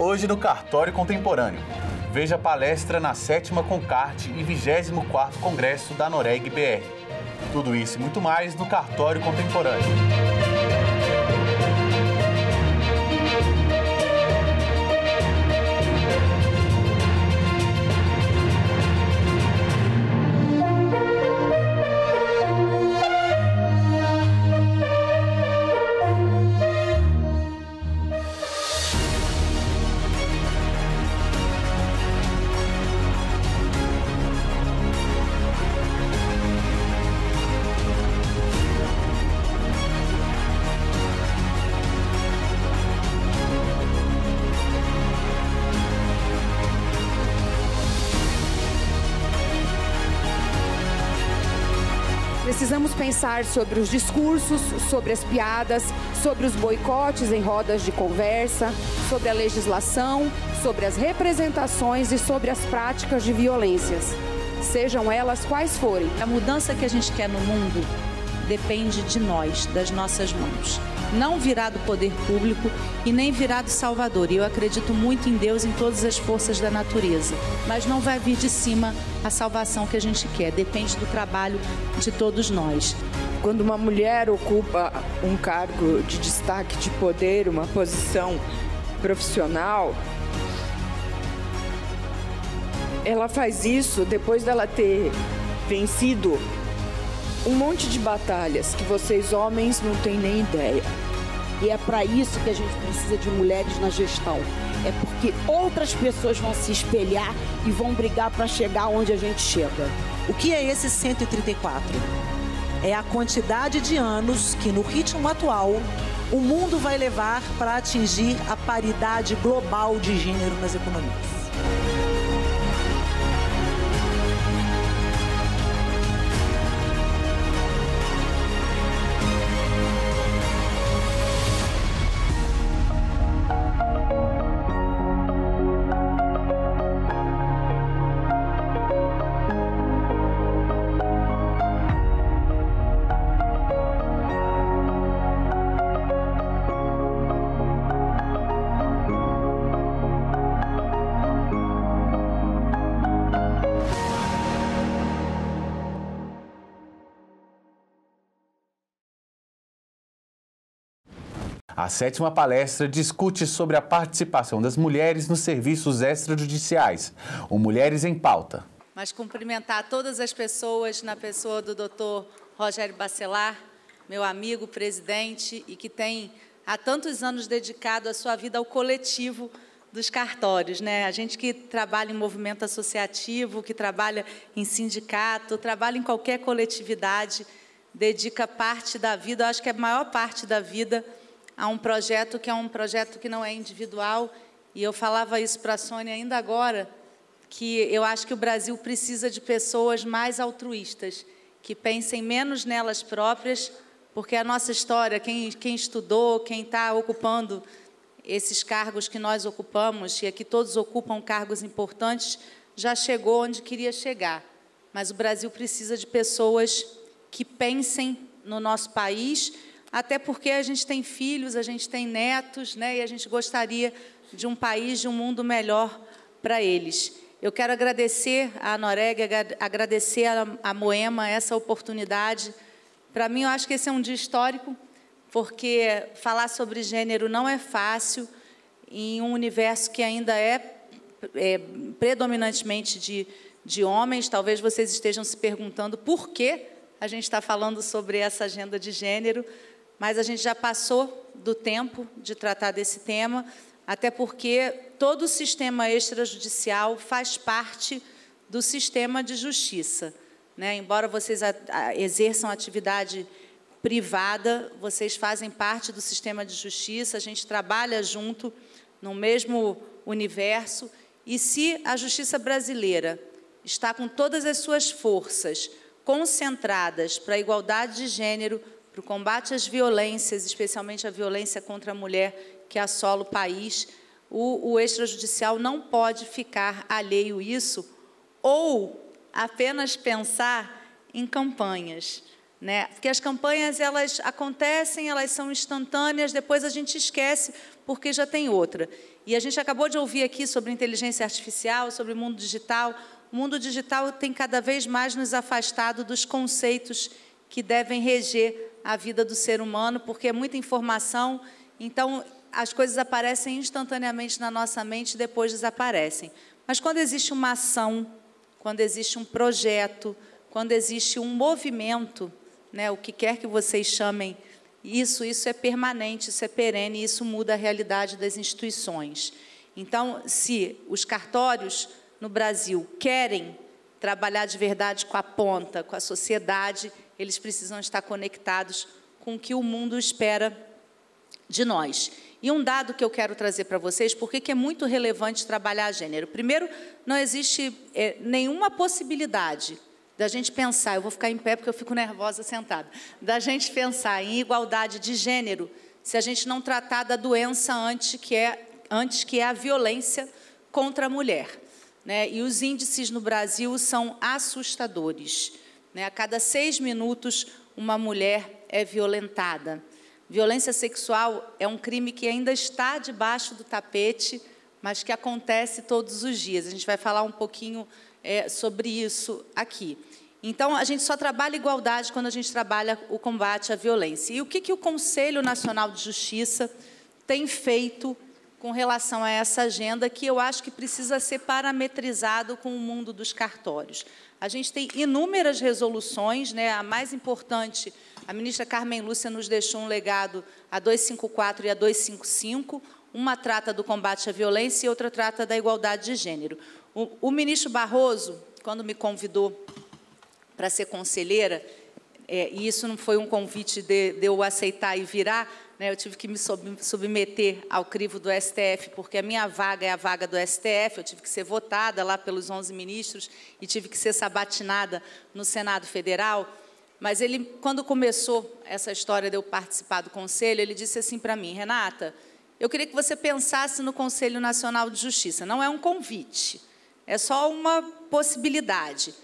Hoje no Cartório Contemporâneo. Veja a palestra na 7ª Concarte e 24º Congresso da Noreg BR. Tudo isso e muito mais no Cartório Contemporâneo. Precisamos pensar sobre os discursos, sobre as piadas, sobre os boicotes em rodas de conversa, sobre a legislação, sobre as representações e sobre as práticas de violências, sejam elas quais forem. A mudança que a gente quer no mundo depende de nós, das nossas mãos. Não virá do poder público e nem virá do Salvador. E eu acredito muito em Deus, em todas as forças da natureza. Mas não vai vir de cima a salvação que a gente quer. Depende do trabalho de todos nós. Quando uma mulher ocupa um cargo de destaque, de poder, uma posição profissional, ela faz isso depois dela ter vencido um monte de batalhas que vocês homens não têm nem ideia. E é para isso que a gente precisa de mulheres na gestão. É porque outras pessoas vão se espelhar e vão brigar para chegar onde a gente chega. O que é esse 134? É a quantidade de anos que, no ritmo atual, o mundo vai levar para atingir a paridade global de gênero nas economias. A 7ª palestra discute sobre a participação das mulheres nos serviços extrajudiciais. O Mulheres em Pauta. Mas cumprimentar todas as pessoas na pessoa do Dr. Rogério Bacelar, meu amigo, presidente, e que tem há tantos anos dedicado a sua vida ao coletivo dos cartórios, né? A gente que trabalha em movimento associativo, que trabalha em sindicato, trabalha em qualquer coletividade, dedica parte da vida, eu acho que é a maior parte da vida, a um projeto que é um projeto que não é individual. E eu falava isso para a Sônia ainda agora, que eu acho que o Brasil precisa de pessoas mais altruístas, que pensem menos nelas próprias, porque a nossa história, quem estudou, quem está ocupando esses cargos que nós ocupamos, e aqui todos ocupam cargos importantes, já chegou onde queria chegar. Mas o Brasil precisa de pessoas que pensem no nosso país, até porque a gente tem filhos, a gente tem netos, né? E a gente gostaria de um país, de um mundo melhor para eles. Eu quero agradecer à Noreg, agradecer à Moema essa oportunidade. Para mim, eu acho que esse é um dia histórico, porque falar sobre gênero não é fácil em um universo que ainda é predominantemente de homens. Talvez vocês estejam se perguntando por que a gente está falando sobre essa agenda de gênero, mas a gente já passou do tempo de tratar desse tema, até porque todo o sistema extrajudicial faz parte do sistema de justiça, né? Embora vocês exerçam atividade privada, vocês fazem parte do sistema de justiça, a gente trabalha junto no mesmo universo, e se a justiça brasileira está com todas as suas forças concentradas para a igualdade de gênero, para o combate às violências, especialmente a violência contra a mulher que assola o país, o extrajudicial não pode ficar alheio a isso ou apenas pensar em campanhas. né? Porque as campanhas, elas acontecem, elas são instantâneas, depois a gente esquece porque já tem outra. E a gente acabou de ouvir aqui sobre inteligência artificial, sobre o mundo digital. O mundo digital tem cada vez mais nos afastado dos conceitos que devem reger a vida do ser humano, porque é muita informação, então as coisas aparecem instantaneamente na nossa mente e depois desaparecem. Mas quando existe uma ação, quando existe um projeto, quando existe um movimento, né, o que quer que vocês chamem, isso é permanente, isso é perene, isso muda a realidade das instituições. Então, se os cartórios no Brasil querem trabalhar de verdade com a ponta, com a sociedade, eles precisam estar conectados com o que o mundo espera de nós. E um dado que eu quero trazer para vocês, porque que é muito relevante trabalhar gênero. Primeiro, não existe nenhuma possibilidade da gente pensar, eu vou ficar em pé porque eu fico nervosa sentada, da gente pensar em igualdade de gênero se a gente não tratar da doença antes que é a violência contra a mulher, né? E os índices no Brasil são assustadores, né? A cada 6 minutos, uma mulher é violentada. Violência sexual é um crime que ainda está debaixo do tapete, mas que acontece todos os dias. A gente vai falar um pouquinho sobre isso aqui. Então, a gente só trabalha igualdade quando a gente trabalha o combate à violência. E o que o Conselho Nacional de Justiça tem feito com relação a essa agenda, que eu acho que precisa ser parametrizado com o mundo dos cartórios? A gente tem inúmeras resoluções, né? A mais importante, a ministra Carmen Lúcia nos deixou um legado, a 254 e a 255, uma trata do combate à violência e outra trata da igualdade de gênero. O ministro Barroso, quando me convidou para ser conselheira, e isso não foi um convite de eu aceitar e virar, né, eu tive que me submeter ao crivo do STF, porque a minha vaga é a vaga do STF, eu tive que ser votada lá pelos 11 ministros e tive que ser sabatinada no Senado Federal. Mas ele, quando começou essa história de eu participar do Conselho, ele disse assim para mim: Renata, eu queria que você pensasse no Conselho Nacional de Justiça. Não é um convite, é só uma possibilidade.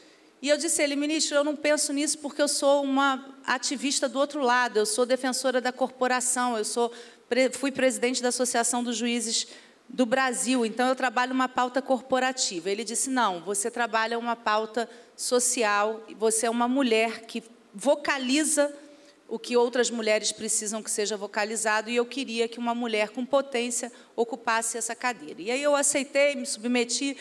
E eu disse a ele: ministro, eu não penso nisso porque eu sou uma ativista do outro lado, eu sou defensora da corporação, fui presidente da Associação dos Juízes do Brasil, então eu trabalho uma pauta corporativa. Ele disse: não, você trabalha uma pauta social, você é uma mulher que vocaliza o que outras mulheres precisam que seja vocalizado, e eu queria que uma mulher com potência ocupasse essa cadeira. E aí eu aceitei, me submeti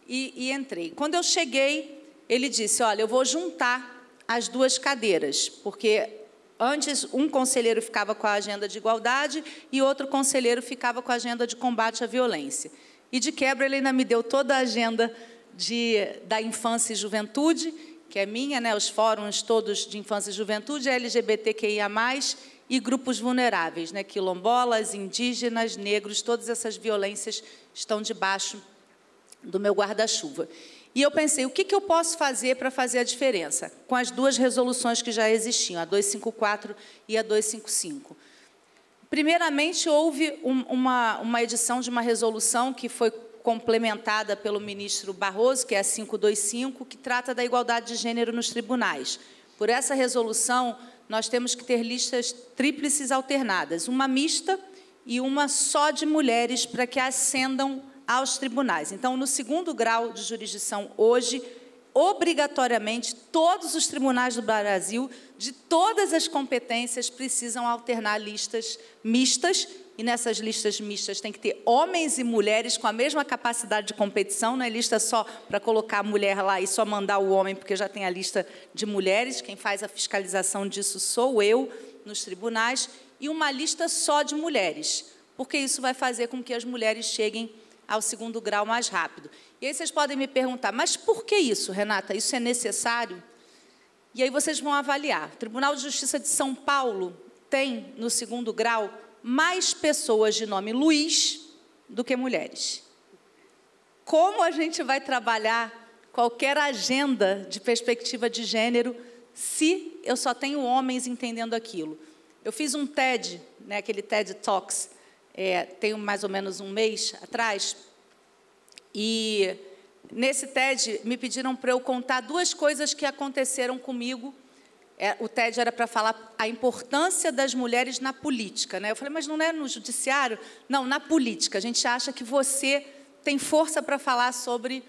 e entrei. Quando eu cheguei, ele disse: olha, eu vou juntar as duas cadeiras, porque antes um conselheiro ficava com a agenda de igualdade e outro conselheiro ficava com a agenda de combate à violência. E, de quebra, ele ainda me deu toda a agenda da infância e juventude, que é minha, né, os fóruns todos de infância e juventude, LGBTQIA+, e grupos vulneráveis, né, quilombolas, indígenas, negros, todas essas violências estão debaixo do meu guarda-chuva. E eu pensei, o que eu posso fazer para fazer a diferença com as duas resoluções que já existiam, a 254 e a 255? Primeiramente, houve uma edição de uma resolução que foi complementada pelo ministro Barroso, que é a 525, que trata da igualdade de gênero nos tribunais. Por essa resolução, nós temos que ter listas tríplices alternadas, uma mista e uma só de mulheres, para que ascendam aos tribunais. Então, no 2º grau de jurisdição, hoje, obrigatoriamente, todos os tribunais do Brasil, de todas as competências, precisam alternar listas mistas, e nessas listas mistas tem que ter homens e mulheres com a mesma capacidade de competição, não é lista só para colocar a mulher lá e só mandar o homem, porque já tem a lista de mulheres, quem faz a fiscalização disso sou eu, nos tribunais, e uma lista só de mulheres, porque isso vai fazer com que as mulheres cheguem ao 2º grau mais rápido. E aí vocês podem me perguntar, mas por que isso, Renata? Isso é necessário? E aí vocês vão avaliar. O Tribunal de Justiça de São Paulo tem, no 2º grau, mais pessoas de nome Luiz do que mulheres. Como a gente vai trabalhar qualquer agenda de perspectiva de gênero se eu só tenho homens entendendo aquilo? Eu fiz um TED, né, aquele TED Talks, tem mais ou menos um mês atrás, e nesse TED me pediram para eu contar 2 coisas que aconteceram comigo o TED era para falar a importância das mulheres na política, né? Eu falei, mas não é no judiciário? Não, na política. A gente acha que você tem força para falar sobre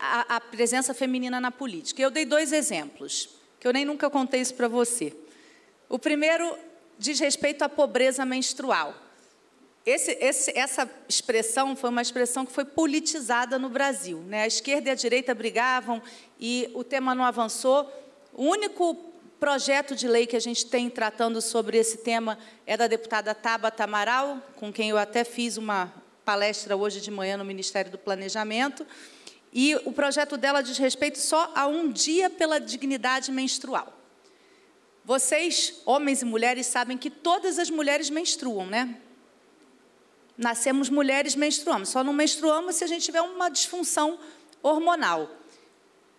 a presença feminina na política. Eu dei 2 exemplos, que eu nem nunca contei isso para você. O primeiro diz respeito à pobreza menstrual. Essa expressão foi uma expressão que foi politizada no Brasil, né? A esquerda e a direita brigavam e o tema não avançou. O único projeto de lei que a gente tem tratando sobre esse tema é da deputada Tabata Amaral, com quem eu até fiz uma palestra hoje de manhã no Ministério do Planejamento, e o projeto dela diz respeito só a um dia pela dignidade menstrual. Vocês, homens e mulheres, sabem que todas as mulheres menstruam, né? Nascemos mulheres, menstruamos. Só não menstruamos se a gente tiver uma disfunção hormonal.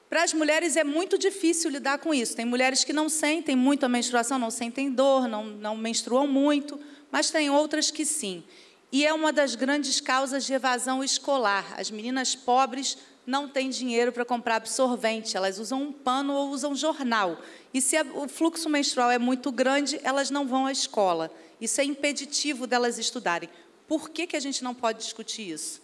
Para as mulheres é muito difícil lidar com isso. Tem mulheres que não sentem muito a menstruação, não sentem dor, não menstruam muito, mas tem outras que sim. E é uma das grandes causas de evasão escolar. As meninas pobres não têm dinheiro para comprar absorvente, elas usam um pano ou usam jornal. E se o fluxo menstrual é muito grande, elas não vão à escola. Isso é impeditivo delas estudarem. Por que a gente não pode discutir isso?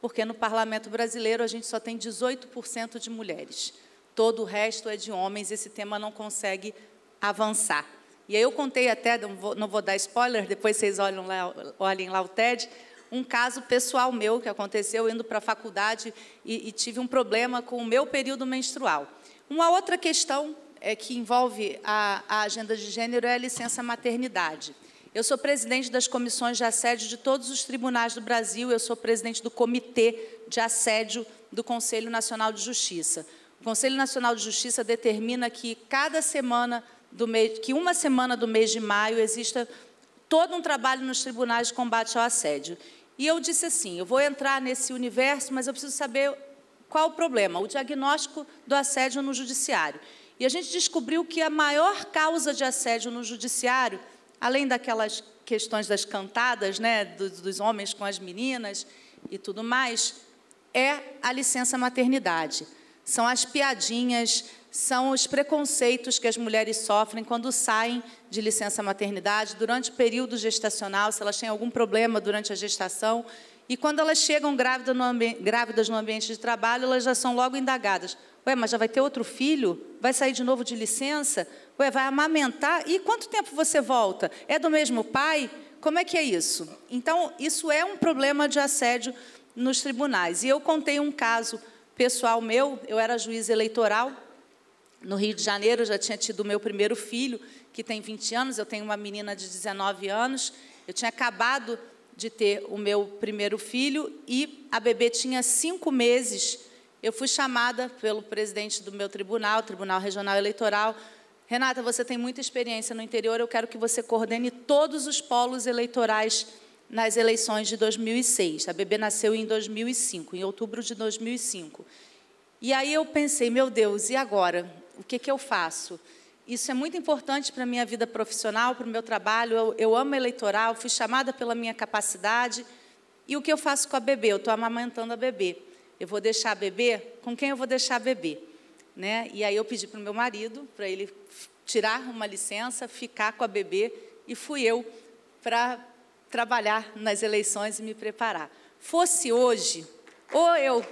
Porque no Parlamento brasileiro a gente só tem 18% de mulheres. Todo o resto é de homens, esse tema não consegue avançar. E aí eu contei até, não vou dar spoiler, depois vocês olhem lá o TED, um caso pessoal meu que aconteceu indo para a faculdade e tive um problema com o meu período menstrual. Uma outra questão que envolve a agenda de gênero é a licença maternidade. Eu sou presidente das comissões de assédio de todos os tribunais do Brasil, eu sou presidente do Comitê de Assédio do Conselho Nacional de Justiça. O Conselho Nacional de Justiça determina que uma semana do mês de maio exista todo um trabalho nos tribunais de combate ao assédio. E eu disse assim, eu vou entrar nesse universo, mas eu preciso saber qual o problema, o diagnóstico do assédio no judiciário. E a gente descobriu que a maior causa de assédio no judiciário, além daquelas questões das cantadas, né, dos homens com as meninas e tudo mais, é a licença maternidade. São as piadinhas, são os preconceitos que as mulheres sofrem quando saem de licença maternidade, durante o período gestacional, se elas têm algum problema durante a gestação, e quando elas chegam grávidas no ambiente de trabalho, elas já são logo indagadas. Ué, mas já vai ter outro filho? Vai sair de novo de licença? Ué, vai amamentar? E quanto tempo você volta? É do mesmo pai? Como é que é isso? Então, isso é um problema de assédio nos tribunais. E eu contei um caso pessoal meu, eu era juiz eleitoral, no Rio de Janeiro, eu já tinha tido o meu primeiro filho, que tem 20 anos, eu tenho uma menina de 19 anos, eu tinha acabado de ter o meu primeiro filho e a bebê tinha 5 meses. Eu fui chamada pelo presidente do meu tribunal, Tribunal Regional Eleitoral. Renata, você tem muita experiência no interior, eu quero que você coordene todos os polos eleitorais nas eleições de 2006. A bebê nasceu em 2005, em outubro de 2005. E aí eu pensei, meu Deus, e agora? O que eu faço? Isso é muito importante para a minha vida profissional, para o meu trabalho. Eu amo eleitoral, fui chamada pela minha capacidade. E o que eu faço com a bebê? Eu estou amamentando a bebê. Eu vou deixar a bebê? Com quem eu vou deixar a bebê? Né? E aí eu pedi para o meu marido, para ele tirar uma licença, ficar com a bebê, e fui eu para trabalhar nas eleições e me preparar. Fosse hoje, ou eu...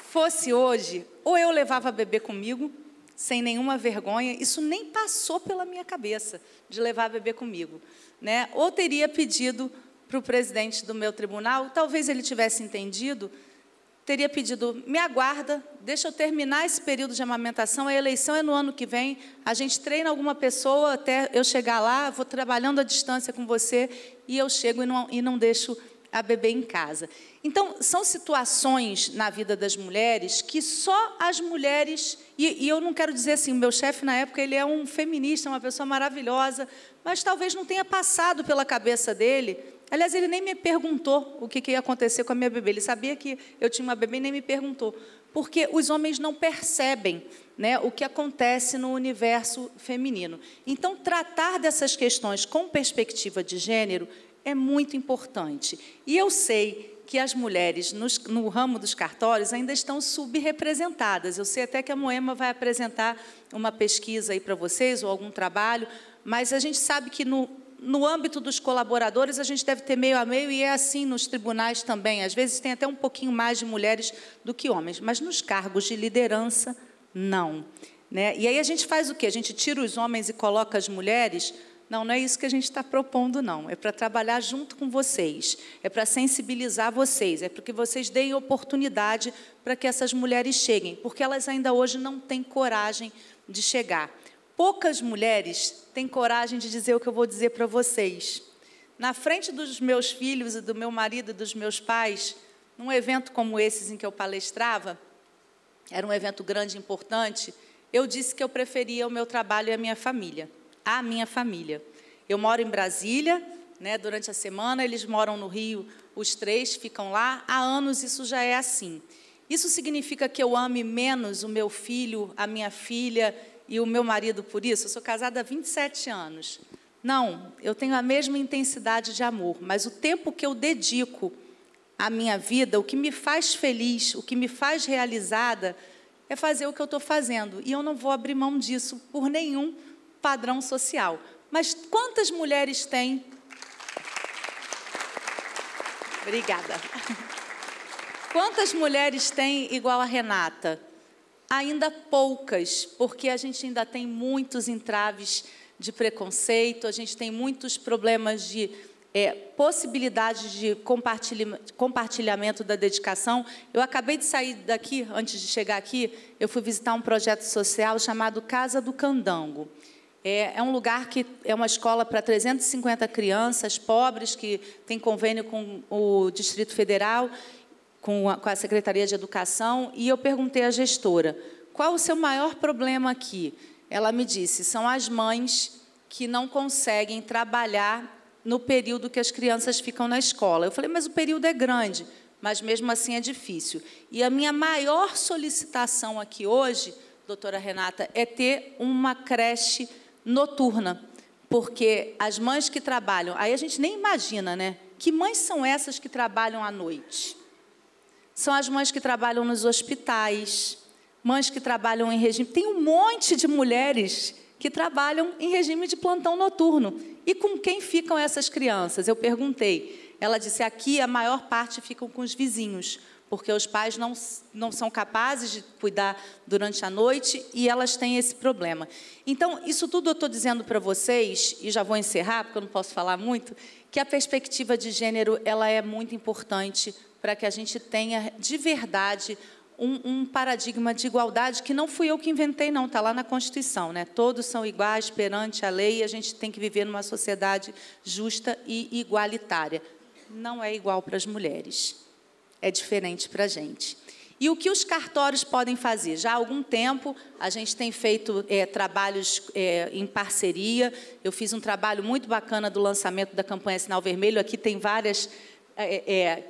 Fosse hoje, ou eu levava a bebê comigo, sem nenhuma vergonha, isso nem passou pela minha cabeça, de levar a bebê comigo, né? Ou teria pedido para o presidente do meu tribunal, talvez ele tivesse entendido, teria pedido, me aguarda, deixa eu terminar esse período de amamentação, a eleição é no ano que vem, a gente treina alguma pessoa até eu chegar lá, vou trabalhando à distância com você, e eu chego e não deixo a bebê em casa. Então, são situações na vida das mulheres que só as mulheres... E eu não quero dizer assim, o meu chefe, na época, ele é um feminista, uma pessoa maravilhosa, mas talvez não tenha passado pela cabeça dele. Aliás, ele nem me perguntou o que ia acontecer com a minha bebê. Ele sabia que eu tinha uma bebê e nem me perguntou. Porque os homens não percebem, né, o que acontece no universo feminino. Então, tratar dessas questões com perspectiva de gênero é muito importante. E eu sei que as mulheres no ramo dos cartórios ainda estão subrepresentadas. Eu sei até que a Moema vai apresentar uma pesquisa aí para vocês, ou algum trabalho, mas a gente sabe que no âmbito dos colaboradores a gente deve ter meio a meio, e é assim nos tribunais também. Às vezes tem até um pouquinho mais de mulheres do que homens, mas nos cargos de liderança, não. Né? E aí a gente faz o quê? A gente tira os homens e coloca as mulheres? Não, não é isso que a gente está propondo, não. É para trabalhar junto com vocês, é para sensibilizar vocês, é para que vocês deem oportunidade para que essas mulheres cheguem, porque elas ainda hoje não têm coragem de chegar. Poucas mulheres têm coragem de dizer o que eu vou dizer para vocês. Na frente dos meus filhos e do meu marido e dos meus pais, num evento como esses em que eu palestrava, era um evento grande e importante, eu disse que eu preferia o meu trabalho e a minha família. A minha família. Eu moro em Brasília, né, durante a semana, eles moram no Rio, os três ficam lá, há anos isso já é assim. Isso significa que eu ame menos o meu filho, a minha filha e o meu marido por isso? Eu sou casada há 27 anos. Não, eu tenho a mesma intensidade de amor, mas o tempo que eu dedico à minha vida, o que me faz feliz, o que me faz realizada, é fazer o que eu estou fazendo. E eu não vou abrir mão disso por nenhum padrão social. Mas quantas mulheres têm? Obrigada. Quantas mulheres têm igual a Renata? Ainda poucas, porque a gente ainda tem muitos entraves de preconceito, a gente tem muitos problemas de possibilidade de compartilhamento da dedicação. Eu acabei de sair daqui, antes de chegar aqui, eu fui visitar um projeto social chamado Casa do Candango. É um lugar que é uma escola para 350 crianças pobres, que tem convênio com o Distrito Federal, com a Secretaria de Educação, e eu perguntei à gestora, qual o seu maior problema aqui? Ela me disse, são as mães que não conseguem trabalhar no período que as crianças ficam na escola. Eu falei, mas o período é grande, mas mesmo assim é difícil. E a minha maior solicitação aqui hoje, doutora Renata, é ter uma creche noturna, porque as mães que trabalham, aí a gente nem imagina, né? Que mães são essas que trabalham à noite? São as mães que trabalham nos hospitais, mães que trabalham em regime... Tem um monte de mulheres que trabalham em regime de plantão noturno. E com quem ficam essas crianças? Eu perguntei. Ela disse, aqui a maior parte ficam com os vizinhos, porque os pais não são capazes de cuidar durante a noite e elas têm esse problema. Então, isso tudo eu estou dizendo para vocês, e já vou encerrar, porque eu não posso falar muito, que a perspectiva de gênero ela é muito importante para que a gente tenha, de verdade, um paradigma de igualdade, que não fui eu que inventei, não, está lá na Constituição, né? Todos são iguais perante a lei e a gente tem que viver numa sociedade justa e igualitária. Não é igual para as mulheres. É diferente para a gente. E o que os cartórios podem fazer? Já há algum tempo, a gente tem feito trabalhos em parceria. Eu fiz um trabalho muito bacana do lançamento da campanha Sinal Vermelho. Aqui tem várias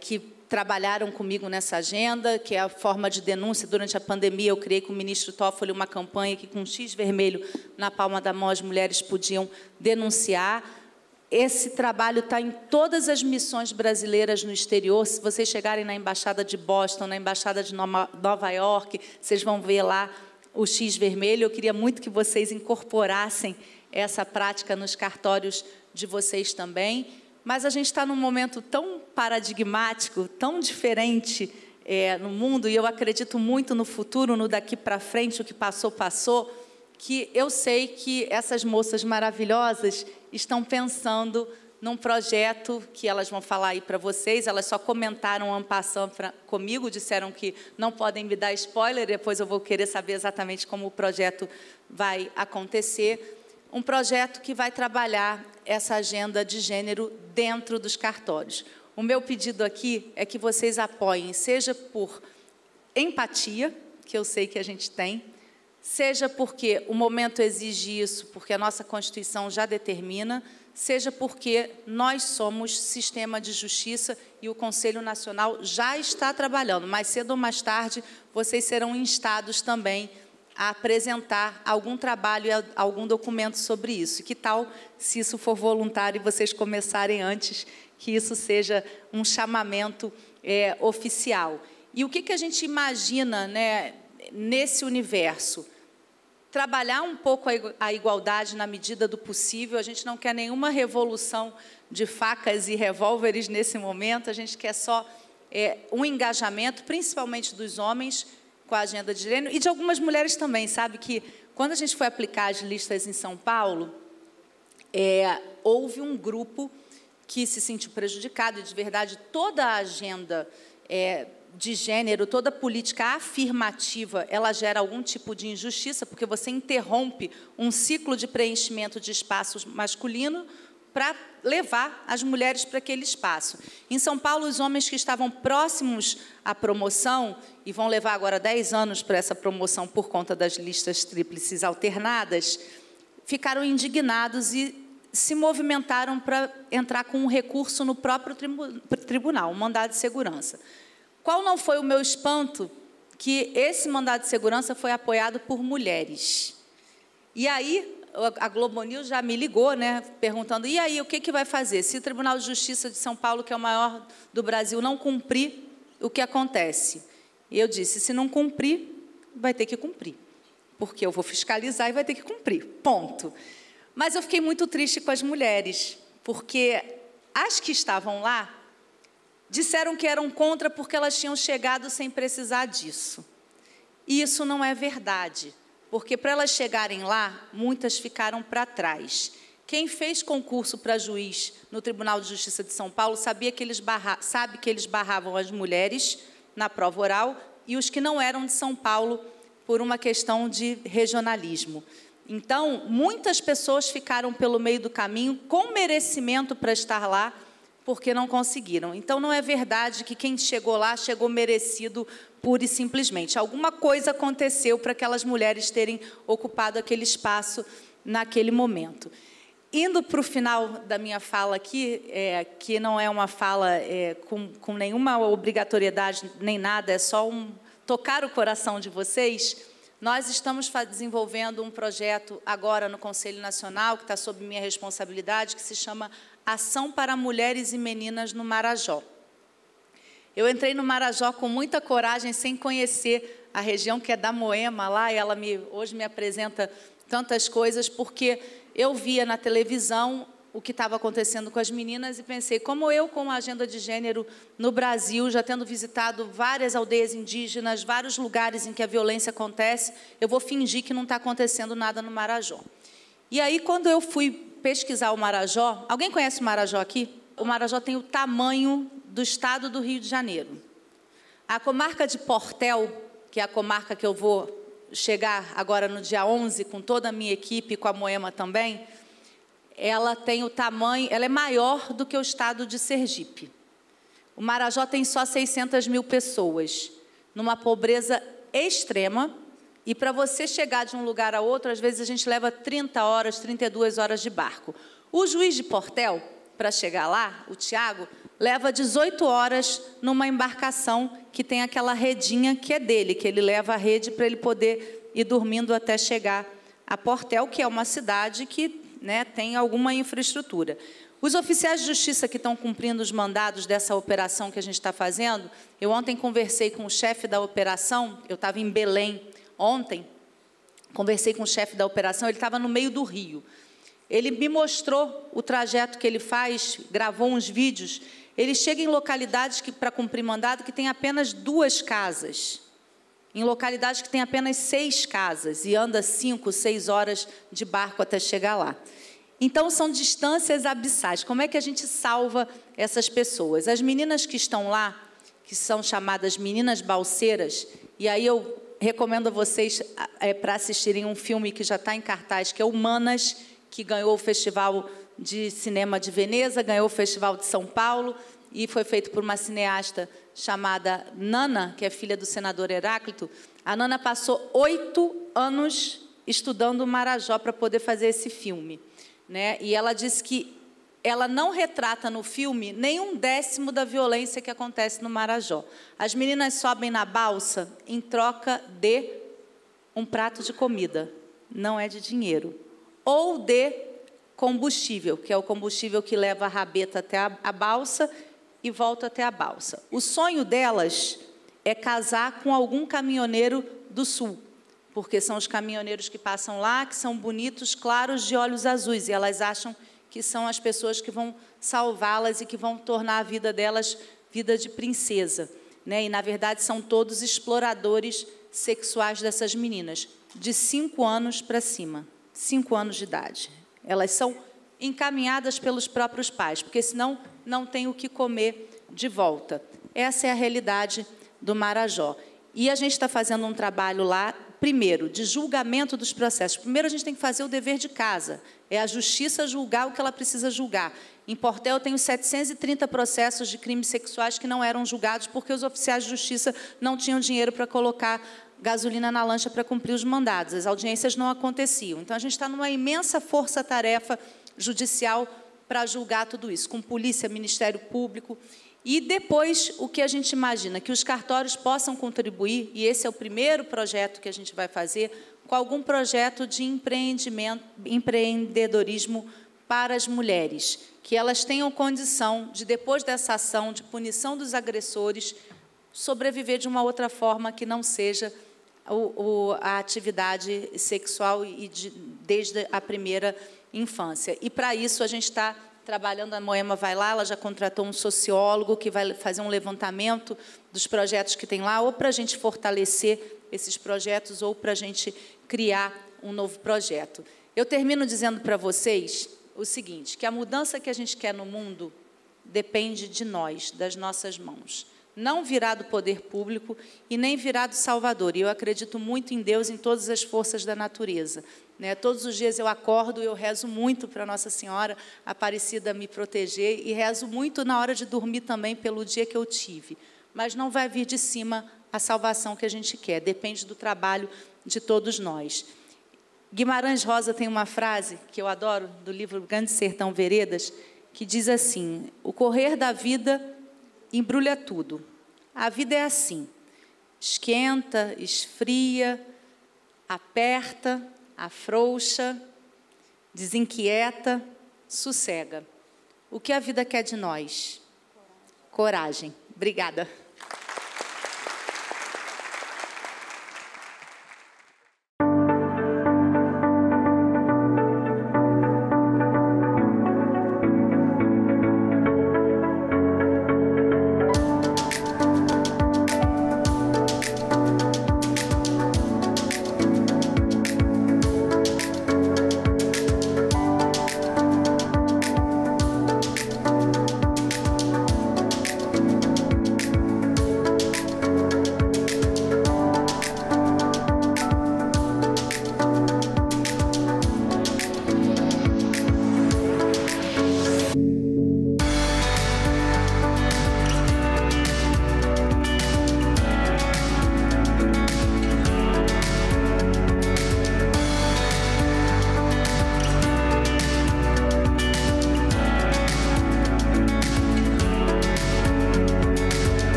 que trabalharam comigo nessa agenda, que é a forma de denúncia. Durante a pandemia, eu criei com o ministro Toffoli uma campanha que, com um X vermelho na palma da mão, as mulheres podiam denunciar. Esse trabalho está em todas as missões brasileiras no exterior. Se vocês chegarem na Embaixada de Boston, na Embaixada de Nova York, vocês vão ver lá o X vermelho. Eu queria muito que vocês incorporassem essa prática nos cartórios de vocês também. Mas a gente está num momento tão paradigmático, tão diferente no mundo, e eu acredito muito no futuro, no daqui para frente, o que passou, passou, que eu sei que essas moças maravilhosas estão pensando num projeto que elas vão falar aí para vocês. Elas só comentaram en passant comigo, disseram que não podem me dar spoiler, depois eu vou querer saber exatamente como o projeto vai acontecer. Um projeto que vai trabalhar essa agenda de gênero dentro dos cartórios. O meu pedido aqui é que vocês apoiem, seja por empatia, que eu sei que a gente tem, seja porque o momento exige isso, porque a nossa Constituição já determina, seja porque nós somos sistema de justiça e o Conselho Nacional já está trabalhando. Mais cedo ou mais tarde, vocês serão instados também a apresentar algum trabalho e algum documento sobre isso. Que tal, se isso for voluntário, vocês começarem antes, que isso seja um chamamento oficial. E o que a gente imagina, né, nesse universo? Trabalhar um pouco a igualdade na medida do possível. A gente não quer nenhuma revolução de facas e revólveres nesse momento, a gente quer só um engajamento, principalmente dos homens, com a agenda de gênero, e de algumas mulheres também, sabe, que quando a gente foi aplicar as listas em São Paulo, houve um grupo que se sentiu prejudicado, e, de verdade, toda a agenda de gênero, toda política afirmativa, ela gera algum tipo de injustiça, porque você interrompe um ciclo de preenchimento de espaços masculino para levar as mulheres para aquele espaço. Em São Paulo, os homens que estavam próximos à promoção, e vão levar agora 10 anos para essa promoção por conta das listas tríplices alternadas, ficaram indignados e se movimentaram para entrar com um recurso no próprio tribunal, um mandado de segurança. Qual não foi o meu espanto? Que esse mandado de segurança foi apoiado por mulheres. E aí, a Globo News já me ligou, né, perguntando, e aí, o que vai fazer? Se o Tribunal de Justiça de São Paulo, que é o maior do Brasil, não cumprir, o que acontece? E eu disse, se não cumprir, vai ter que cumprir, porque eu vou fiscalizar e vai ter que cumprir, ponto. Mas eu fiquei muito triste com as mulheres, porque as que estavam lá disseram que eram contra porque elas tinham chegado sem precisar disso. E isso não é verdade, porque para elas chegarem lá, muitas ficaram para trás. Quem fez concurso para juiz no Tribunal de Justiça de São Paulo sabe que eles barravam as mulheres na prova oral e os que não eram de São Paulo por uma questão de regionalismo. Então, muitas pessoas ficaram pelo meio do caminho com merecimento para estar lá, porque não conseguiram. Então, não é verdade que quem chegou lá chegou merecido pura e simplesmente. Alguma coisa aconteceu para aquelas mulheres terem ocupado aquele espaço naquele momento. Indo para o final da minha fala aqui, que não é uma fala com nenhuma obrigatoriedade nem nada, é só tocar o coração de vocês, nós estamos desenvolvendo um projeto agora no Conselho Nacional, que está sob minha responsabilidade, que se chama Ação para Mulheres e Meninas no Marajó. Eu entrei no Marajó com muita coragem, sem conhecer a região que é da Moema lá, e ela hoje me apresenta tantas coisas, porque eu via na televisão o que estava acontecendo com as meninas e pensei, como eu, com a agenda de gênero no Brasil, já tendo visitado várias aldeias indígenas, vários lugares em que a violência acontece, eu vou fingir que não está acontecendo nada no Marajó. E aí, quando eu fui pesquisar o Marajó, alguém conhece o Marajó aqui? O Marajó tem o tamanho do estado do Rio de Janeiro. A comarca de Portel, que é a comarca que eu vou chegar agora no dia 11, com toda a minha equipe, com a Moema também, ela tem o tamanho, ela é maior do que o estado de Sergipe. O Marajó tem só 600 mil pessoas, numa pobreza extrema, e para você chegar de um lugar a outro, às vezes a gente leva 30 horas, 32 horas de barco. O juiz de Portel, para chegar lá, o Tiago, leva 18 horas numa embarcação que tem aquela redinha que é dele, que ele leva a rede para ele poder ir dormindo até chegar a Portel, que é uma cidade que tem alguma infraestrutura. Os oficiais de justiça que estão cumprindo os mandados dessa operação que a gente está fazendo, eu ontem conversei com o chefe da operação, eu estava em Belém ontem, conversei com o chefe da operação, ele estava no meio do Rio. Ele me mostrou o trajeto que ele faz, gravou uns vídeos, ele chega em localidades para cumprir mandado que tem apenas 2 casas, em localidades que tem apenas 6 casas, e anda 5, 6 horas de barco até chegar lá. Então, são distâncias abissais. Como é que a gente salva essas pessoas? As meninas que estão lá, que são chamadas meninas balseiras, e aí eu recomendo a vocês para assistirem um filme que já está em cartaz, que é Humanas, que ganhou o Festival de Cinema de Veneza, ganhou o Festival de São Paulo, e foi feito por uma cineasta chamada Nana, que é filha do senador Heráclito. A Nana passou 8 anos estudando o Marajó para poder fazer esse filme, E ela disse que ela não retrata no filme nem 1/10 da violência que acontece no Marajó. As meninas sobem na balsa em troca de um prato de comida, não é de dinheiro, ou de combustível, que é o combustível que leva a rabeta até a balsa, e volto até a balsa. O sonho delas é casar com algum caminhoneiro do sul, porque são os caminhoneiros que passam lá, que são bonitos, claros, de olhos azuis, e elas acham que são as pessoas que vão salvá-las e que vão tornar a vida delas vida de princesa, né? E, na verdade, são todos exploradores sexuais dessas meninas, de 5 anos para cima, 5 anos de idade. Elas são encaminhadas pelos próprios pais, porque senão não tem o que comer de volta. Essa é a realidade do Marajó. E a gente está fazendo um trabalho lá, primeiro, de julgamento dos processos. Primeiro, a gente tem que fazer o dever de casa, é a justiça julgar o que ela precisa julgar. Em Portel, eu tenho 730 processos de crimes sexuais que não eram julgados porque os oficiais de justiça não tinham dinheiro para colocar gasolina na lancha para cumprir os mandados. As audiências não aconteciam. Então, a gente está numa imensa força-tarefa judicial para julgar tudo isso, com polícia, Ministério Público. E depois, o que a gente imagina? Que os cartórios possam contribuir, e esse é o primeiro projeto que a gente vai fazer, com algum projeto de empreendedorismo para as mulheres, que elas tenham condição de, depois dessa ação de punição dos agressores, sobreviver de uma outra forma que não seja a atividade sexual desde a primeira infância. E, para isso, a gente está trabalhando, a Moema vai lá, ela já contratou um sociólogo que vai fazer um levantamento dos projetos que tem lá, ou para a gente fortalecer esses projetos, ou para a gente criar um novo projeto. Eu termino dizendo para vocês o seguinte, que a mudança que a gente quer no mundo depende de nós, das nossas mãos. Não virá do poder público e nem virá do Salvador. E eu acredito muito em Deus, em todas as forças da natureza, né? Todos os dias eu acordo e eu rezo muito para Nossa Senhora Aparecida me proteger e rezo muito na hora de dormir também pelo dia que eu tive. Mas não vai vir de cima a salvação que a gente quer, depende do trabalho de todos nós. Guimarães Rosa tem uma frase que eu adoro, do livro Grande Sertão Veredas, que diz assim: o correr da vida embrulha tudo. A vida é assim, esquenta, esfria, aperta, afrouxa, desinquieta, sossega. O que a vida quer de nós? Coragem. Obrigada.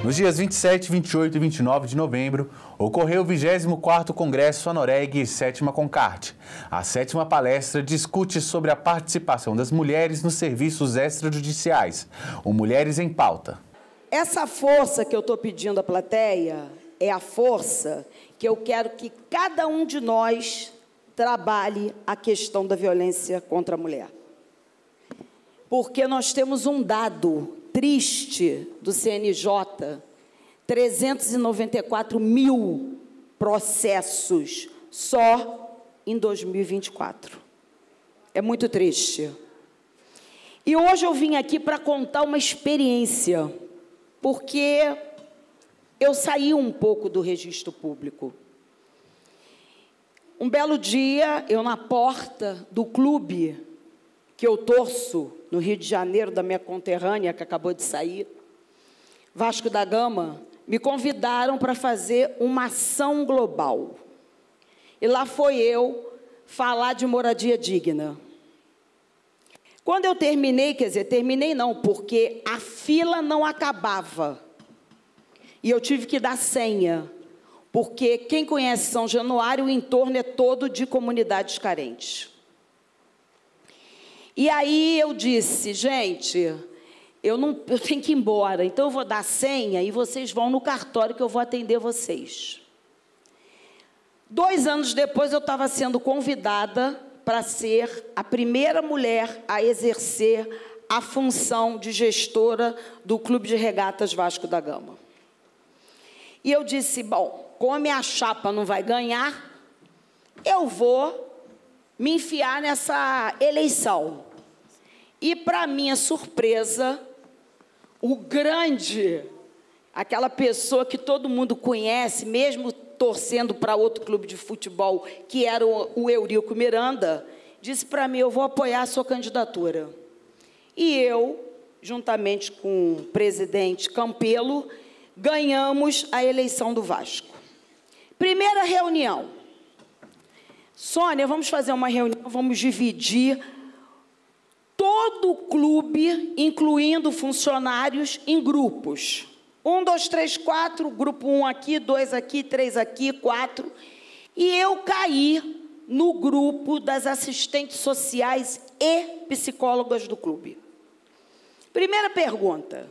Nos dias 27, 28 e 29 de novembro, ocorreu o 24º Congresso ANOREG 7ª Concarte. A 7ª palestra discute sobre a participação das mulheres nos serviços extrajudiciais. O Mulheres em Pauta. Essa força que eu estou pedindo à plateia é a força que eu quero que cada um de nós trabalhe a questão da violência contra a mulher. Porque nós temos um dado triste do CNJ, 394 mil processos só em 2024. É muito triste. E hoje eu vim aqui para contar uma experiência, porque eu saí um pouco do registro público. Um belo dia, eu na porta do clube que eu torço, no Rio de Janeiro, da minha conterrânea, que acabou de sair, Vasco da Gama, me convidaram para fazer uma ação global. E lá foi eu falar de moradia digna. Quando eu terminei, quer dizer, terminei não, porque a fila não acabava. E eu tive que dar senha, porque quem conhece São Januário, o entorno é todo de comunidades carentes. E aí eu disse, gente, eu tenho que ir embora, então eu vou dar senha e vocês vão no cartório que eu vou atender vocês. 2 anos depois eu estava sendo convidada para ser a primeira mulher a exercer a função de gestora do Clube de Regatas Vasco da Gama. E eu disse, bom, como a minha chapa não vai ganhar, eu vou me enfiar nessa eleição. E, para minha surpresa, o grande, aquela pessoa que todo mundo conhece, mesmo torcendo para outro clube de futebol, que era o Eurico Miranda, disse para mim, eu vou apoiar a sua candidatura. E eu, juntamente com o presidente Campelo, ganhamos a eleição do Vasco. Primeira reunião. Sônia, vamos fazer uma reunião, vamos dividir todo o clube, incluindo funcionários, em grupos. 1, 2, 3, 4, grupo 1 aqui, 2 aqui, 3 aqui, 4. E eu caí no grupo das assistentes sociais e psicólogas do clube. Primeira pergunta.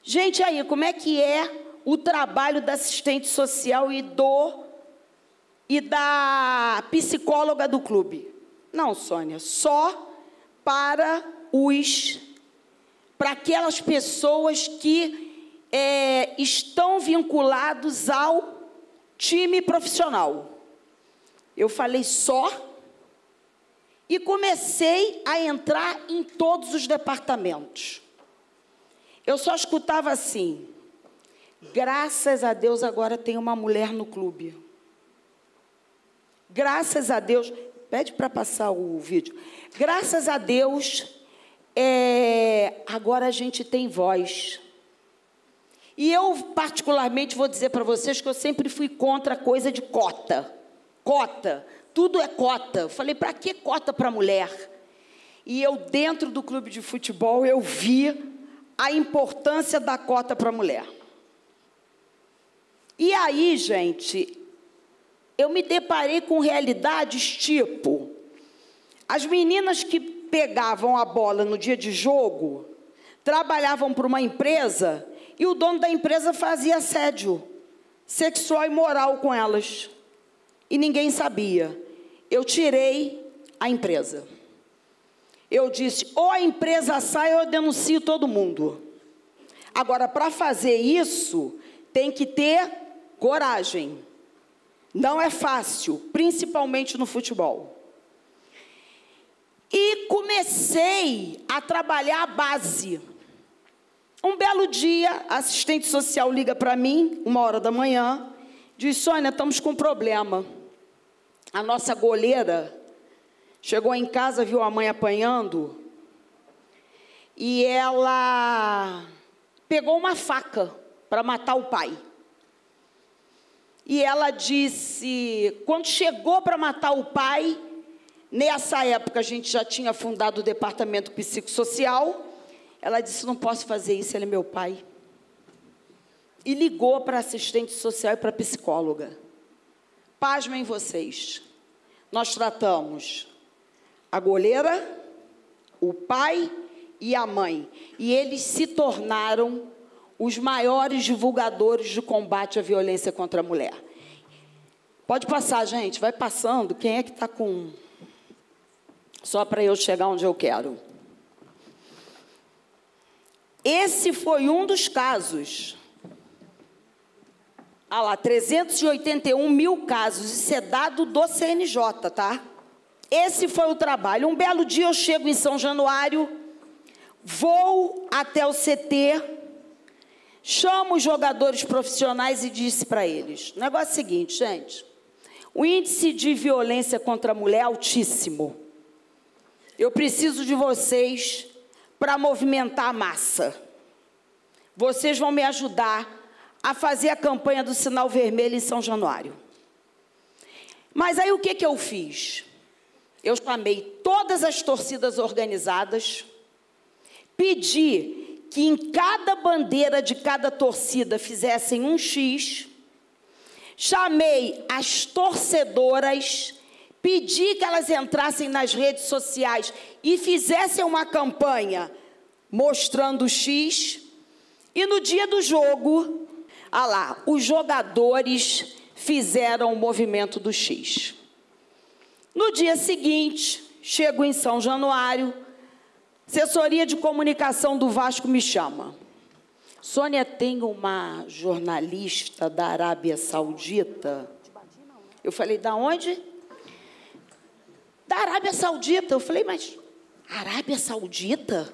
Gente, aí, como é que é o trabalho da assistente social e da psicóloga do clube? Não, Sônia, só para aquelas pessoas que estão vinculados ao time profissional. Eu falei só e comecei a entrar em todos os departamentos. Eu só escutava assim, graças a Deus agora tem uma mulher no clube. Graças a Deus... Pede para passar o vídeo. Graças a Deus, agora a gente tem voz. E eu, particularmente, vou dizer para vocês que eu sempre fui contra a coisa de cota. Cota. Tudo é cota. Eu falei, para que cota para mulher? E eu, dentro do clube de futebol, eu vi a importância da cota para mulher. E aí, gente... eu me deparei com realidades tipo, as meninas que pegavam a bola no dia de jogo, trabalhavam para uma empresa e o dono da empresa fazia assédio sexual e moral com elas. E ninguém sabia. Eu tirei a empresa. Eu disse, ou a empresa sai ou eu denuncio todo mundo. Agora, para fazer isso, tem que ter coragem. Não é fácil, principalmente no futebol. E comecei a trabalhar a base. Um belo dia, a assistente social liga para mim, 1h da manhã, diz, Sônia, estamos com um problema. A nossa goleira chegou em casa, viu a mãe apanhando, e ela pegou uma faca para matar o pai. E ela disse, quando chegou para matar o pai, nessa época a gente já tinha fundado o departamento psicossocial, ela disse, não posso fazer isso, ele é meu pai. e ligou para assistente social e para psicóloga. Pasmem vocês, nós tratamos a goleira, o pai e a mãe, e eles se tornaram os maiores divulgadores de combate à violência contra a mulher. Pode passar, gente, vai passando. Quem é que está com... Só para eu chegar onde eu quero. Esse foi um dos casos. Ah lá, 381 mil casos. Isso é dado do CNJ, tá? Esse foi o trabalho. Um belo dia eu chego em São Januário, vou até o CT, chamo os jogadores profissionais e disse para eles, o negócio é o seguinte, gente, o índice de violência contra a mulher é altíssimo. Eu preciso de vocês para movimentar a massa. Vocês vão me ajudar a fazer a campanha do Sinal Vermelho em São Januário. Mas aí o que eu fiz? Eu chamei todas as torcidas organizadas, pedi que em cada bandeira de cada torcida fizessem um X, chamei as torcedoras, pedi que elas entrassem nas redes sociais e fizessem uma campanha mostrando o X, e no dia do jogo, ah lá, os jogadores fizeram o movimento do X. No dia seguinte, chego em São Januário, assessoria de comunicação do Vasco me chama. Sônia, tem uma jornalista da Arábia Saudita. Eu falei, da onde? Da Arábia Saudita. Eu falei, mas Arábia Saudita?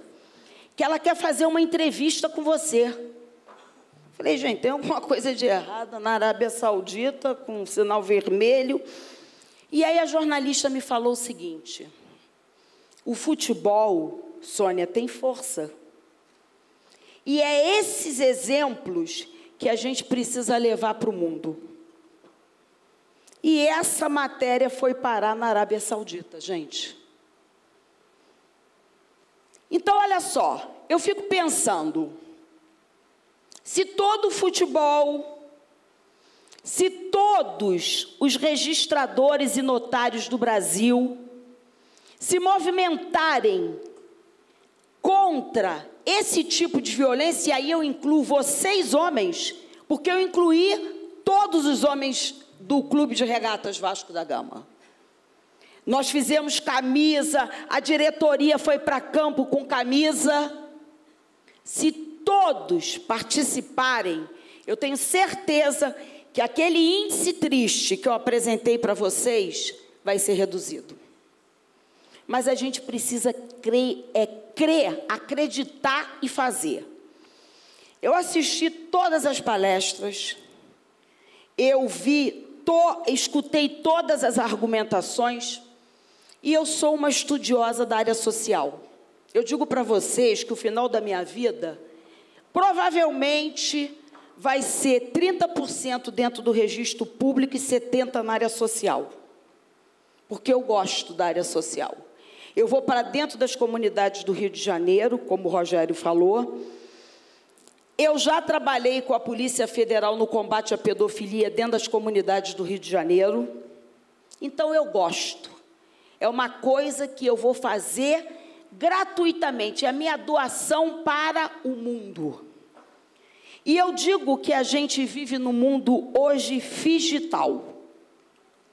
Que ela quer fazer uma entrevista com você. Eu falei, gente, tem alguma coisa de errado na Arábia Saudita, com sinal vermelho. E aí a jornalista me falou o seguinte, o futebol, Sônia, tem força. E é esses exemplos que a gente precisa levar para o mundo. E essa matéria foi parar na Arábia Saudita, gente. Então, olha só, eu fico pensando, se todo o futebol, se todos os registradores e notários do Brasil se movimentarem contra esse tipo de violência, e aí eu incluo vocês, homens, porque eu incluí todos os homens do Clube de Regatas Vasco da Gama. Nós fizemos camisa, a diretoria foi para campo com camisa. Se todos participarem, eu tenho certeza que aquele índice triste que eu apresentei para vocês vai ser reduzido. Mas a gente precisa crer, acreditar e fazer. Eu assisti todas as palestras, eu escutei todas as argumentações e eu sou uma estudiosa da área social. Eu digo para vocês que o final da minha vida provavelmente vai ser 30% dentro do registro público e 70% na área social. Porque eu gosto da área social. Eu vou para dentro das comunidades do Rio de Janeiro, como o Rogério falou. Eu já trabalhei com a Polícia Federal no combate à pedofilia dentro das comunidades do Rio de Janeiro. Então, eu gosto. É uma coisa que eu vou fazer gratuitamente. É a minha doação para o mundo. E eu digo que a gente vive no mundo hoje digital.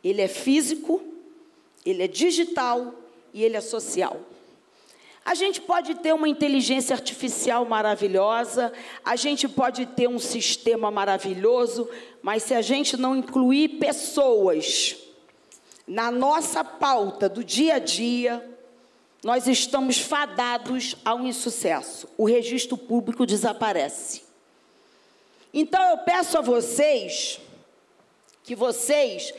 Ele é físico, ele é digital e ele é social. A gente pode ter uma inteligência artificial maravilhosa, a gente pode ter um sistema maravilhoso, mas se a gente não incluir pessoas na nossa pauta do dia a dia, nós estamos fadados a um insucesso. O registro público desaparece. Então, eu peço a vocês que vocês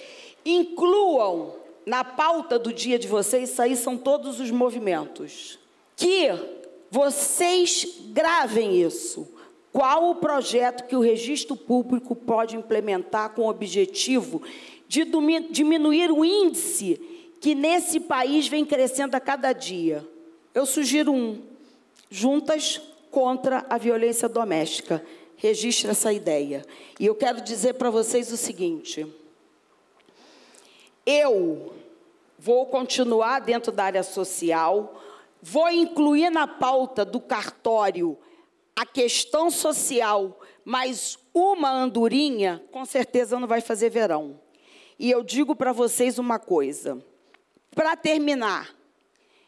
incluam na pauta do dia de vocês, isso aí são todos os movimentos, que vocês gravem isso. Qual o projeto que o registro público pode implementar com o objetivo de diminuir o índice que nesse país vem crescendo a cada dia? Eu sugiro Juntas contra a Violência Doméstica. registre essa ideia. E eu quero dizer para vocês o seguinte: eu vou continuar dentro da área social, vou incluir na pauta do cartório a questão social, mas uma andorinha, com certeza, não vai fazer verão. E eu digo para vocês uma coisa. Para terminar,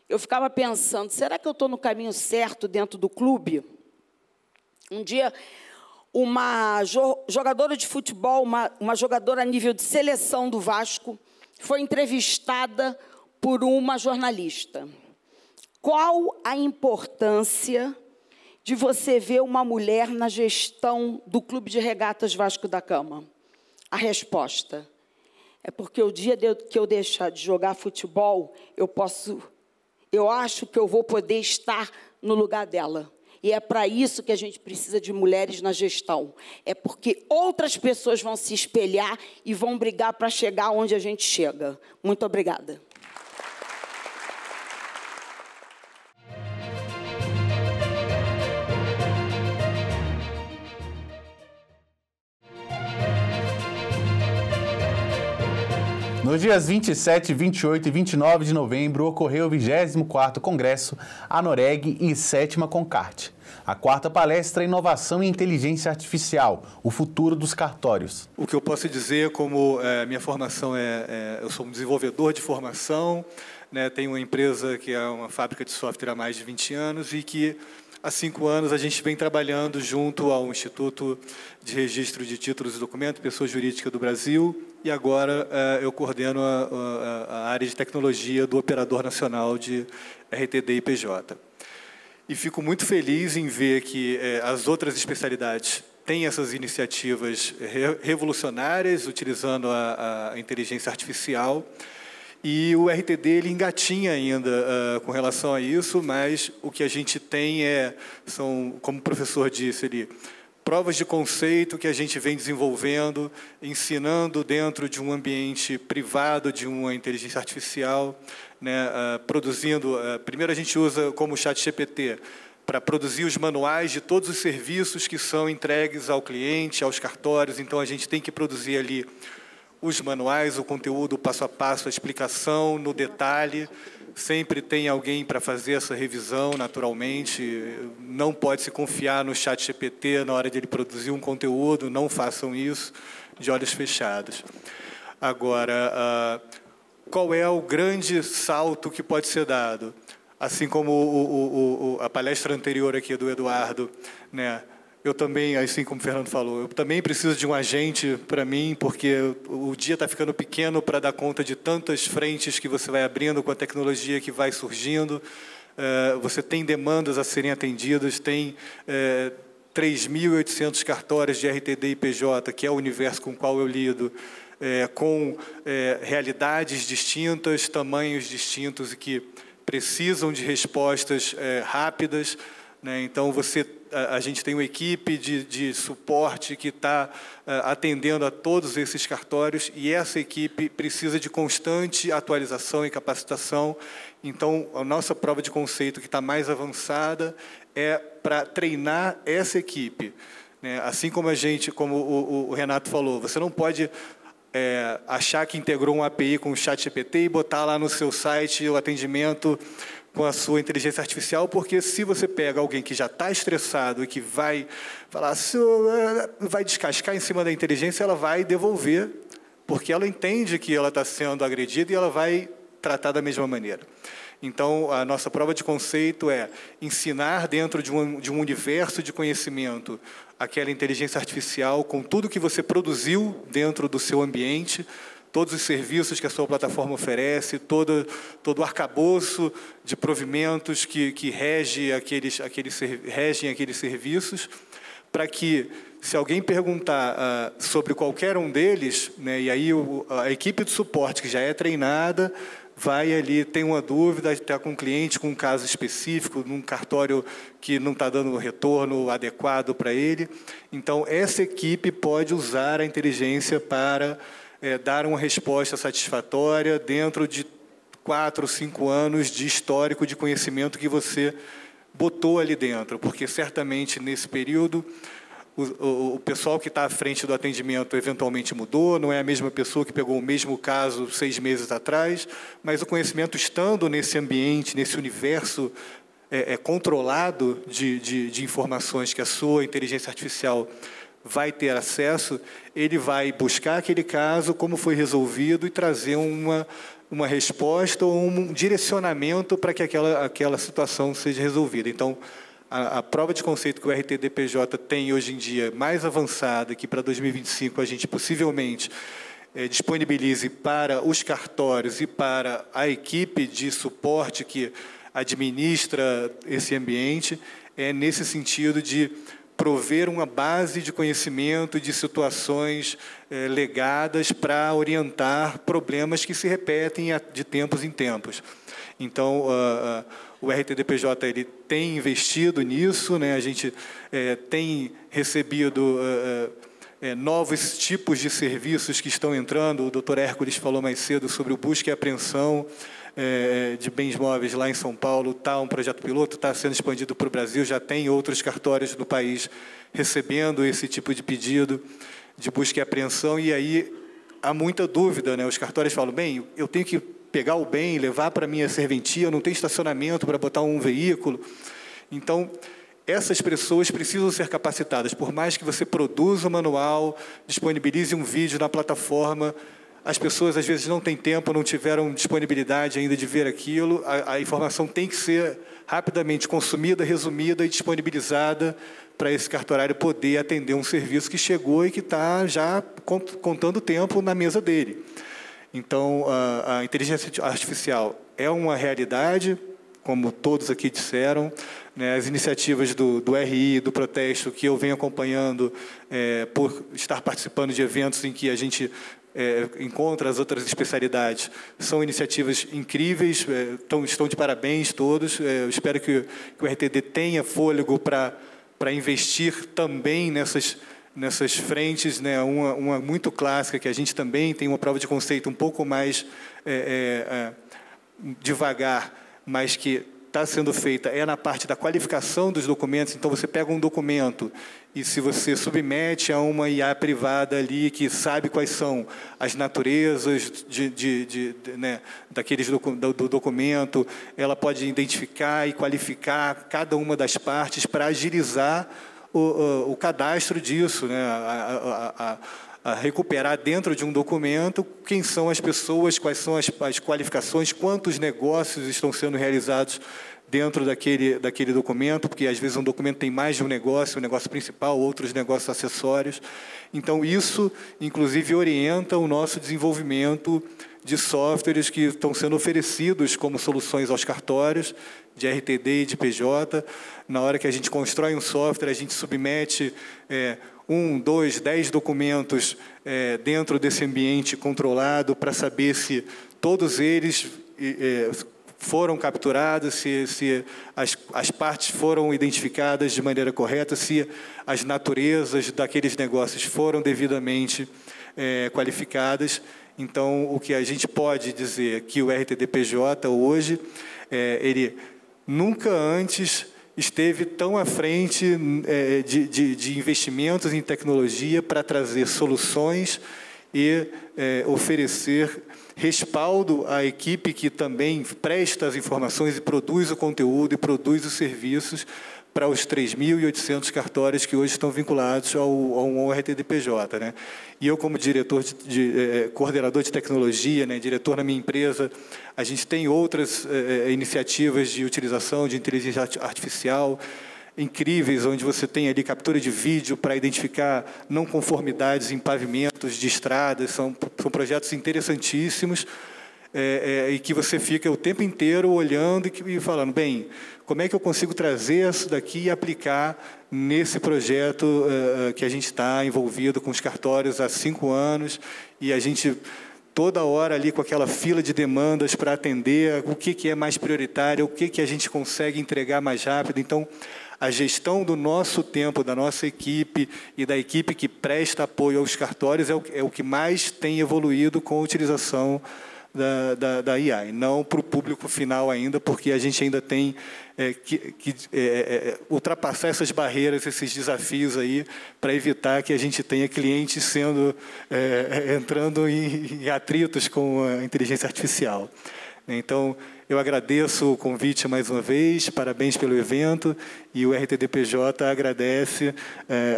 eu ficava pensando, será que eu estou no caminho certo dentro do clube? Um dia, uma jogadora de futebol, uma jogadora a nível de seleção do Vasco, foi entrevistada por uma jornalista. Qual a importância de você ver uma mulher na gestão do Clube de Regatas Vasco da Gama? A resposta é porque o dia que eu deixar de jogar futebol, eu acho que eu vou poder estar no lugar dela. E é para isso que a gente precisa de mulheres na gestão. É porque outras pessoas vão se espelhar e vão brigar para chegar onde a gente chega. Muito obrigada. Nos dias 27, 28 e 29 de novembro, ocorreu o 24º Congresso ANOREG e 7ª CONCART. A 4ª palestra Inovação e Inteligência Artificial, o futuro dos cartórios. O que eu posso dizer, como minha formação eu sou um desenvolvedor de formação, né, tenho uma empresa que é uma fábrica de software há mais de 20 anos e que há 5 anos a gente vem trabalhando junto ao Instituto de Registro de Títulos e Documentos, Pessoa Jurídica do Brasil, e agora eu coordeno a área de tecnologia do Operador Nacional de RTD e PJ. E fico muito feliz em ver que as outras especialidades têm essas iniciativas revolucionárias, utilizando a inteligência artificial, e o RTD ele engatinha ainda com relação a isso, mas o que a gente tem são, como o professor disse ali, provas de conceito que a gente vem desenvolvendo, ensinando dentro de um ambiente privado de uma inteligência artificial, né, produzindo. Primeiro a gente usa como ChatGPT para produzir os manuais de todos os serviços que são entregues ao cliente, aos cartórios. Então a gente tem que produzir ali os manuais, o conteúdo, o passo a passo, a explicação no detalhe. Sempre tem alguém para fazer essa revisão, naturalmente. Não pode se confiar no ChatGPT na hora de ele produzir um conteúdo. Não façam isso de olhos fechados. Agora, qual é o grande salto que pode ser dado? Assim como a palestra anterior aqui do Eduardo, né? Eu também, assim como o Fernando falou, eu também preciso de um agente para mim, porque o dia está ficando pequeno para dar conta de tantas frentes que você vai abrindo com a tecnologia que vai surgindo. Você tem demandas a serem atendidas, tem 3.800 cartórios de RTD e PJ, que é o universo com o qual eu lido, com realidades distintas, tamanhos distintos e que precisam de respostas rápidas, né? Então, a gente tem uma equipe de suporte que está atendendo a todos esses cartórios e essa equipe precisa de constante atualização e capacitação. Então, a nossa prova de conceito que está mais avançada é para treinar essa equipe, né? Assim como o Renato falou, você não pode achar que integrou um API com o ChatGPT e botar lá no seu site o atendimento com a sua inteligência artificial, porque se você pega alguém que já está estressado e que vai falar, vai descascar em cima da inteligência, ela vai devolver, porque ela entende que ela está sendo agredida e ela vai tratar da mesma maneira. Então, a nossa prova de conceito é ensinar dentro de um universo de conhecimento aquela inteligência artificial com tudo que você produziu dentro do seu ambiente, todos os serviços que a sua plataforma oferece, todo o arcabouço de provimentos que regem aqueles serviços, para que, se alguém perguntar sobre qualquer um deles, né, e aí a equipe de suporte, que já é treinada, vai ali, tem uma dúvida, está com um cliente com um caso específico, num cartório que não está dando o retorno adequado para ele. Então, essa equipe pode usar a inteligência para dar uma resposta satisfatória dentro de 4 ou 5 anos de histórico de conhecimento que você botou ali dentro, porque certamente nesse período o pessoal que está à frente do atendimento eventualmente mudou, não é a mesma pessoa que pegou o mesmo caso 6 meses atrás, mas o conhecimento estando nesse ambiente, nesse universo controlado de informações que a sua inteligência artificial vai ter acesso, ele vai buscar aquele caso, como foi resolvido, e trazer uma resposta ou um direcionamento para que aquela situação seja resolvida. Então, a prova de conceito que o RTD-PJ tem hoje em dia, mais avançada, que para 2025 a gente possivelmente disponibilize para os cartórios e para a equipe de suporte que administra esse ambiente, é nesse sentido de prover uma base de conhecimento de situações legadas para orientar problemas que se repetem de tempos em tempos. Então, o RTD-PJ ele tem investido nisso, né? A gente tem recebido novos tipos de serviços que estão entrando. O doutor Hércules falou mais cedo sobre o busca e apreensão de bens móveis lá em São Paulo. Está um projeto piloto, está sendo expandido para o Brasil, já tem outros cartórios do país recebendo esse tipo de pedido de busca e apreensão, e aí há muita dúvida, né? Os cartórios falam, bem, eu tenho que pegar o bem, levar para a minha serventia, eu não tenho estacionamento para botar um veículo. Então, essas pessoas precisam ser capacitadas. Por mais que você produza um manual, disponibilize um vídeo na plataforma, as pessoas, às vezes, não têm tempo, não tiveram disponibilidade ainda de ver aquilo. A informação tem que ser rapidamente consumida, resumida e disponibilizada para esse cartorário poder atender um serviço que chegou e que está já contando tempo na mesa dele. Então, a inteligência artificial é uma realidade, como todos aqui disseram, né? As iniciativas do RI, do Protesto, que eu venho acompanhando por estar participando de eventos em que a gente encontra as outras especialidades, são iniciativas incríveis, estão de parabéns todos. Eu espero que o RTD tenha fôlego para investir também nessas frentes, né? Uma muito clássica, que a gente também tem uma prova de conceito um pouco mais devagar, mas que está sendo feita, na parte da qualificação dos documentos. Então, você pega um documento e, se você submete a uma IA privada ali, que sabe quais são as naturezas né, do documento, ela pode identificar e qualificar cada uma das partes para agilizar o cadastro disso, né? A recuperar dentro de um documento quem são as pessoas, quais são as qualificações, quantos negócios estão sendo realizados dentro daquele documento, porque às vezes um documento tem mais de um negócio principal, outros negócios acessórios. Então, isso, inclusive, orienta o nosso desenvolvimento de softwares que estão sendo oferecidos como soluções aos cartórios, de RTD e de PJ. Na hora que a gente constrói um software, a gente submete 1, 2, 10 documentos dentro desse ambiente controlado para saber se todos eles foram capturados, se as partes foram identificadas de maneira correta, se as naturezas daqueles negócios foram devidamente qualificadas. Então, o que a gente pode dizer é que o RTD-PJ hoje, ele nunca antes esteve tão à frente de investimentos em tecnologia para trazer soluções e oferecer respaldo à equipe que também presta as informações e produz o conteúdo e produz os serviços para os 3.800 cartórios que hoje estão vinculados ao RTD-PJ, né? E eu, como diretor coordenador de tecnologia, né, diretor na minha empresa, a gente tem outras iniciativas de utilização de inteligência artificial incríveis, onde você tem ali captura de vídeo para identificar não conformidades em pavimentos de estradas. São projetos interessantíssimos, e que você fica o tempo inteiro olhando e falando, bem, como é que eu consigo trazer isso daqui e aplicar nesse projeto que a gente está envolvido com os cartórios há 5 anos, e a gente toda hora ali com aquela fila de demandas para atender, o que é mais prioritário, o que a gente consegue entregar mais rápido. Então, a gestão do nosso tempo, da nossa equipe e da equipe que presta apoio aos cartórios é o que mais tem evoluído com a utilização da IAI, não para o público final ainda, porque a gente ainda tem que ultrapassar essas barreiras, esses desafios aí, para evitar que a gente tenha clientes entrando em atritos com a inteligência artificial. Então, eu agradeço o convite mais uma vez, parabéns pelo evento, e o RTDPJ agradece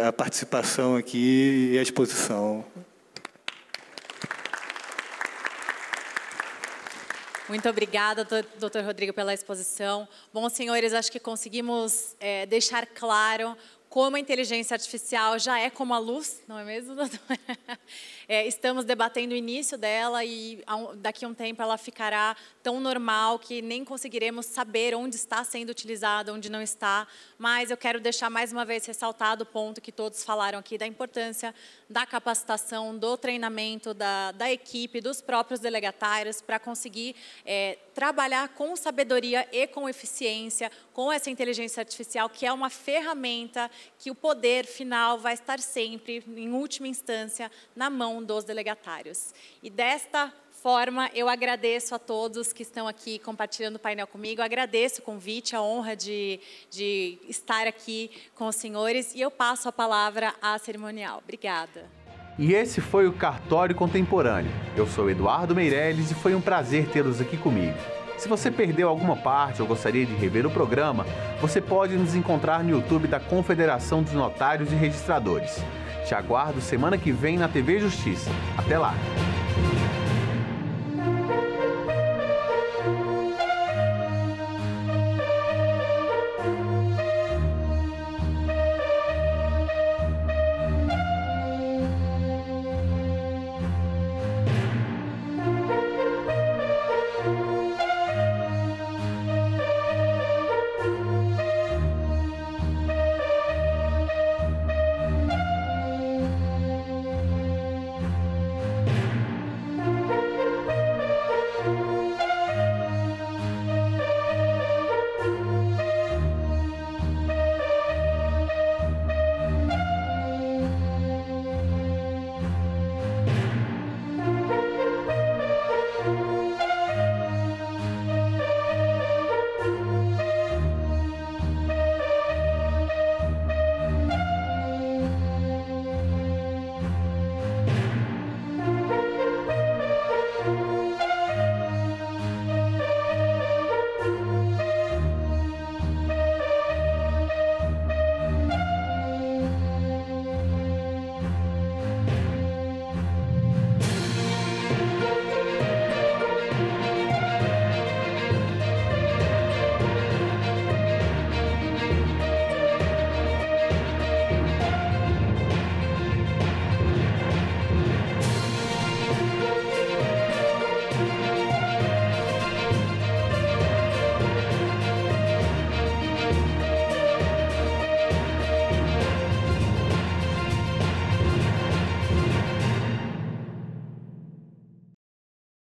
a participação aqui e a exposição. Muito obrigada, doutor Rodrigo, pela exposição. Bom, senhores, acho que conseguimos deixar claro como a inteligência artificial já é como a luz, não é mesmo, doutor? Estamos debatendo o início dela e daqui a um tempo ela ficará tão normal que nem conseguiremos saber onde está sendo utilizada, onde não está. Mas eu quero deixar mais uma vez ressaltado o ponto que todos falaram aqui da importância da capacitação, do treinamento da equipe, dos próprios delegatários para conseguir trabalhar com sabedoria e com eficiência, com essa inteligência artificial, que é uma ferramenta que o poder final vai estar sempre, em última instância, na mão dos delegatários. E desta forma, eu agradeço a todos que estão aqui compartilhando o painel comigo, agradeço o convite, a honra de estar aqui com os senhores, e eu passo a palavra à cerimonial. Obrigada. E esse foi o Cartório Contemporâneo. Eu sou Eduardo Meirelles e foi um prazer tê-los aqui comigo. Se você perdeu alguma parte ou gostaria de rever o programa, você pode nos encontrar no YouTube da Confederação dos Notários e Registradores. Te aguardo semana que vem na TV Justiça. Até lá!